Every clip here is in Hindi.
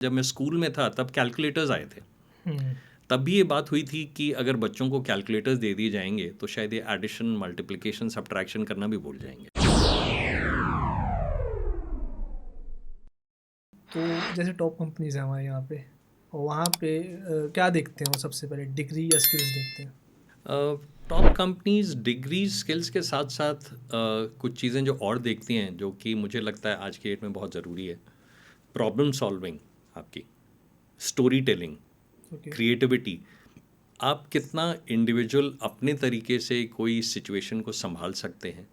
जब मैं स्कूल में था तब कैलकुलेटर्स आए थे। हम्म, तब भी ये बात हुई थी कि अगर बच्चों को कैलकुलेटर्स दे दिए जाएंगे तो शायद ये एडिशन, मल्टीप्लिकेशन, सब्ट्रैक्शन करना भी भूल जाएंगे। तो जैसे टॉप कंपनीज हैं हमारे यहाँ पे, और वहाँ पे क्या देखते हैं वो? सबसे पहले डिग्री या स्किल्स देखते हैं? टॉप कंपनीज डिग्री स्किल्स के साथ साथ कुछ चीज़ें जो और देखती हैं जो कि मुझे लगता है आज के डेट में बहुत ज़रूरी है। प्रॉब्लम सॉल्विंग, आपकी स्टोरी टेलिंग, ओके। क्रिएटिविटी, आप कितना इंडिविजुअल अपने तरीके से कोई सिचुएशन को संभाल सकते हैं,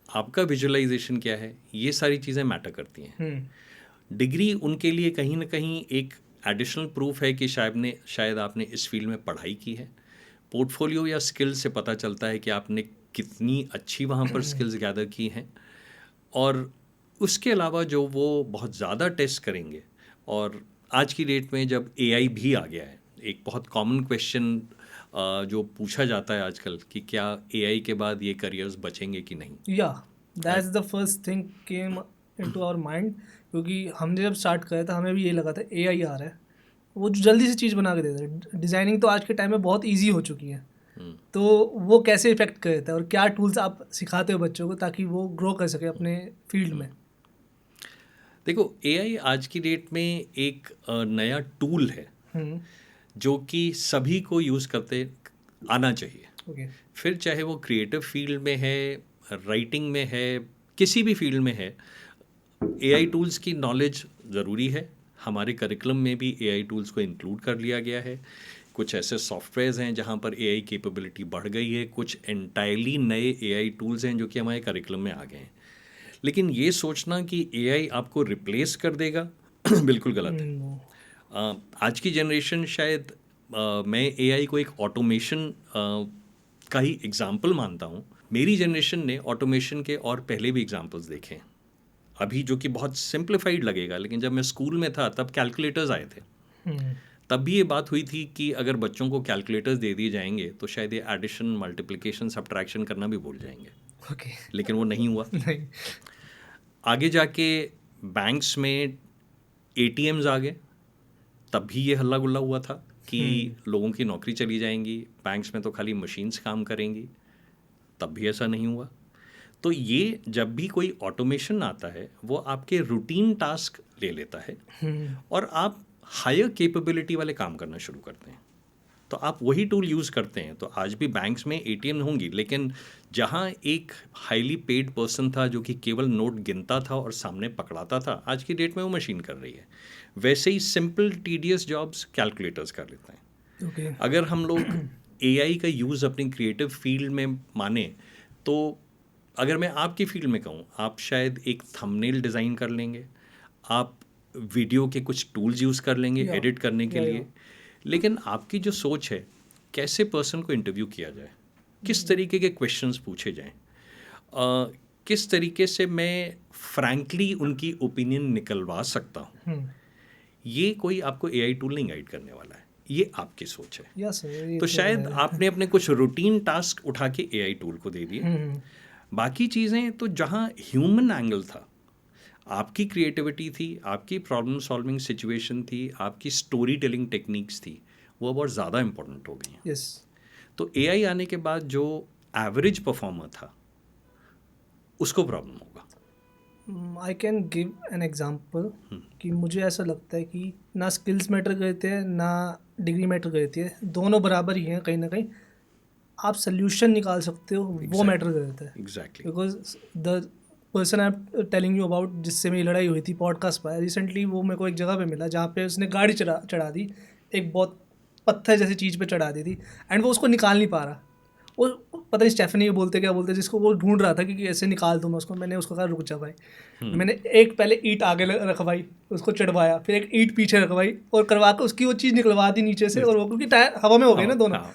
आपका विजुअलाइजेशन क्या है, ये सारी चीज़ें मैटर करती हैं। हम्म, डिग्री उनके लिए कहीं ना कहीं एक एडिशनल प्रूफ है कि शायद आपने इस फील्ड में पढ़ाई की है। पोर्टफोलियो या स्किल से पता चलता है कि आपने कितनी अच्छी वहाँ पर स्किल्स गैदर की हैं। और उसके अलावा जो वो बहुत ज़्यादा टेस्ट करेंगे, और आज की डेट में जब एआई भी आ गया है, एक बहुत कॉमन क्वेश्चन जो पूछा जाता है आजकल कि क्या एआई के बाद ये करियर्स बचेंगे कि नहीं। या uh, that's the first thing came into our mind, क्योंकि हमने जब स्टार्ट किया था हमें भी यही लगा था एआई आ रहा है, वो जो जल्दी से चीज़ बना के देता है। डिज़ाइनिंग तो आज के टाइम में बहुत ईजी हो चुकी है, तो वो कैसे इफेक्ट करता है और क्या टूल्स आप सिखाते हो बच्चों को ताकि वो ग्रो कर सके अपने फील्ड में? देखो, एआई आज की डेट में एक नया टूल है हम्म, जो कि सभी को यूज़ करते आना चाहिए। ओके। फिर चाहे वो क्रिएटिव फील्ड में है, राइटिंग में है, किसी भी फील्ड में है, एआई टूल्स की नॉलेज ज़रूरी है। हमारे करिकुलम में भी एआई टूल्स को इंक्लूड कर लिया गया है। कुछ ऐसे सॉफ्टवेयर्स हैं जहाँ पर एआई कैपेबिलिटी बढ़ गई है, कुछ एंटायरली नए एआई टूल्स हैं जो कि हमारे करिकुलम में आ गए हैं। लेकिन ये सोचना कि एआई आपको रिप्लेस कर देगा बिल्कुल गलत है। नो। आज की जनरेशन शायद मैं एआई को एक ऑटोमेशन का ही एग्जाम्पल मानता हूँ। मेरी जनरेशन ने ऑटोमेशन के और पहले भी एग्जाम्पल्स देखे हैं अभी, जो कि बहुत सिंप्लीफाइड लगेगा, लेकिन जब मैं स्कूल में था तब कैलकुलेटर्स आए थे। हम्म, तब भी ये बात हुई थी कि अगर बच्चों को कैलकुलेटर्स दे दिए जाएंगे तो शायद ये एडिशन, मल्टीप्लिकेशन, सब्ट्रैक्शन करना भी भूल जाएंगे। ओके। लेकिन वो नहीं हुआ। नहीं। आगे जाके बैंक्स में एटीएम्स आ गए, तब भी ये हल्ला गुल्ला हुआ था कि हम्म, लोगों की नौकरी चली जाएंगी, बैंक्स में तो खाली मशीन्स काम करेंगी। तब भी ऐसा नहीं हुआ। तो ये जब भी कोई ऑटोमेशन आता है वो आपके रूटीन टास्क ले लेता है हम्म, और आप हायर कैपेबिलिटी वाले काम करना शुरू करते हैं। तो आप वही टूल यूज़ करते हैं। तो आज भी बैंक्स में एटीएम होंगी, लेकिन जहाँ एक हाईली पेड पर्सन था जो कि केवल नोट गिनता था और सामने पकड़ाता था, आज की डेट में वो मशीन कर रही है। वैसे ही सिंपल टीडियस जॉब्स कैलकुलेटर्स कर लेते हैं। ओके। अगर हम लोग एआई का यूज़ अपनी क्रिएटिव फील्ड में माने, तो अगर मैं आपकी फील्ड में कहूँ, आप शायद एक थंबनेल डिज़ाइन कर लेंगे, आप वीडियो के कुछ टूल्स यूज़ कर लेंगे या एडिट करने के या लिए। लेकिन आपकी जो सोच है, कैसे पर्सन को इंटरव्यू किया जाए, किस तरीके के क्वेश्चंस पूछे जाएं, किस तरीके से मैं फ्रैंकली उनकी ओपिनियन निकलवा सकता हूँ, हम्म, ये कोई आपको एआई टूल नहीं गाइड करने वाला है। ये आपकी सोच है। या सर ये तो तो शायद है। आपने अपने कुछ रूटीन टास्क उठा के एआई टूल को दे दिए। हम्म, बाकी चीज़ें तो जहाँ ह्यूमन एंगल था, आपकी क्रिएटिविटी थी, आपकी प्रॉब्लम सॉल्विंग सिचुएशन थी, आपकी स्टोरी टेलिंग टेक्निक्स थी, वो बहुत ज़्यादा इंपॉर्टेंट हो गई हैं। यस। तो एआई आने के बाद जो एवरेज परफॉर्मर था उसको प्रॉब्लम होगा। I can give an example कि मुझे ऐसा लगता है कि ना स्किल्स मैटर करते हैं ना डिग्री मैटर करती है, दोनों बराबर ही हैं कहीं ना कहीं। आप सोल्यूशन निकाल सकते हो, वो मैटर एग्जैक्टली, करता है। Exactly. Because the person I am telling you about, जिससे मेरी लड़ाई हुई थी पॉडकास्ट पर रिसेंटली, वो मेरे को एक जगह पे मिला जहाँ पे उसने गाड़ी चढ़ा चढ़ा दी, एक बहुत पत्थर जैसी चीज़ पे चढ़ा दी थी, एंड वो उसको निकाल नहीं पा रहा। वो पता नहीं स्टेफनी बोलते क्या बोलते, जिसको वो ढूंढ रहा था कि ऐसे निकाल दूँ मैं उसको। मैंने उसको कहा रुक जा भाई। मैंने एक पहले ईंट आगे रखवाई, उसको चढ़वाया, फिर एक ईंट पीछे रखवाई और करवा के उसकी वो चीज़ निकलवा दी नीचे से, और वो क्योंकि टायर हवा में हो गए हाँ, ना दोनों, हाँ,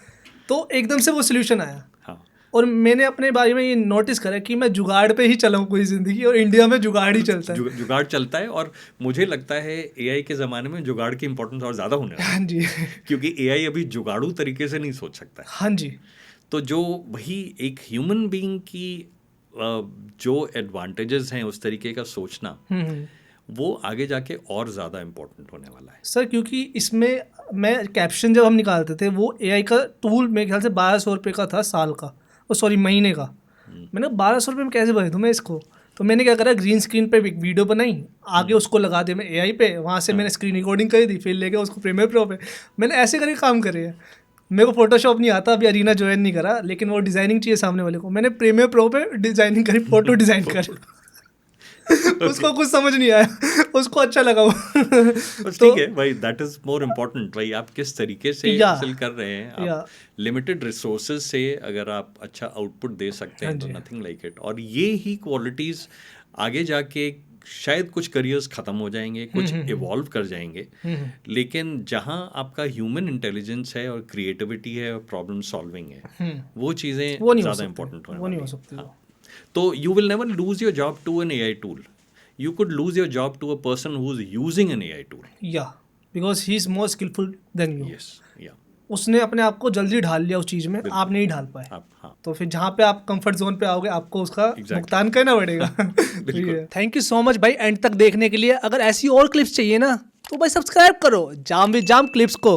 तो एकदम से वो सोल्यूशन आया। हाँ। और मैंने अपने बारे में ये नोटिस करा कि मैं जुगाड़ पे ही चला हूँ पूरी ज़िंदगी, और इंडिया में जुगाड़ ही चलता है। जुगाड़ चलता है, और मुझे लगता है एआई के ज़माने में जुगाड़ की इंपॉर्टेंस और ज़्यादा होने वाली हाँ है, जी। क्योंकि एआई अभी जुगाड़ू तरीके से नहीं सोच सकता है। हाँ जी। तो जो वही एक ह्यूमन बीइंग की जो एडवांटेजेस हैं उस तरीके का सोचना, हम्म, वो आगे जाके और ज़्यादा इम्पोर्टेंट होने वाला है। सर क्योंकि इसमें मैं कैप्शन जब हम निकालते थे वो एआई का टूल मेरे ख्याल से 1200 रुपये का था साल का, सॉरी महीने का। मैंने 1200 रुपये में कैसे भर दूँ मैं इसको, तो मैंने क्या करा, ग्रीन स्क्रीन पे एक वीडियो बनाई, आगे उसको लगा दिया मैं एआई पे, वहाँ से मैंने स्क्रीन रिकॉर्डिंग करी थी, फिर लेके उसको प्रीमियर प्रो पे, मैंने ऐसे करके काम करे हैं। मेरे को फोटोशॉप नहीं आता, अभी अरीना ज्वाइन नहीं करा, लेकिन वो डिज़ाइनिंग चाहिए सामने वाले को, मैंने प्रीमियर प्रो पे डिज़ाइनिंग करी, फोटो डिज़ाइन करी। उसको कुछ समझ नहीं आया, उसको अच्छा लगा वो। ठीक है भाई, दैट इज मोर इम्पोर्टेंट भाई, आप किस तरीके से हासिल कर रहे हैं। आप लिमिटेड रिसोर्सेज से अगर आप अच्छा आउटपुट दे सकते हैं तो नथिंग लाइक इट। और ये ही क्वालिटीज़ आगे जाके शायद कुछ करियर्स ख़त्म हो जाएंगे, कुछ इवॉल्व कर जाएंगे, लेकिन जहाँ आपका ह्यूमन इंटेलिजेंस है और क्रिएटिविटी है और प्रॉब्लम सॉल्विंग है, वो चीज़ें ज़्यादा इंपॉर्टेंट होने वाली हैं। तो you will never lose your job to an AI tool. You could lose your job to a person who's using an AI tool. Yeah, because he is more skillful than you. Yes, yeah. उसने अपने आप को जल्दी ढाल लिया उस चीज़ में, आप नहीं ढाल पाए। हाँ। तो फिर जहाँ पे आप कंफर्ट जोन पे आओगे आपको उसका भुगतान करना पड़ेगा। थैंक यू सो मच भाई एंड तक देखने के लिए। अगर ऐसी और क्लिप्स चाहिए ना तो भाई सब्सक्राइब करो जाम विद जाम क्लिप्स को।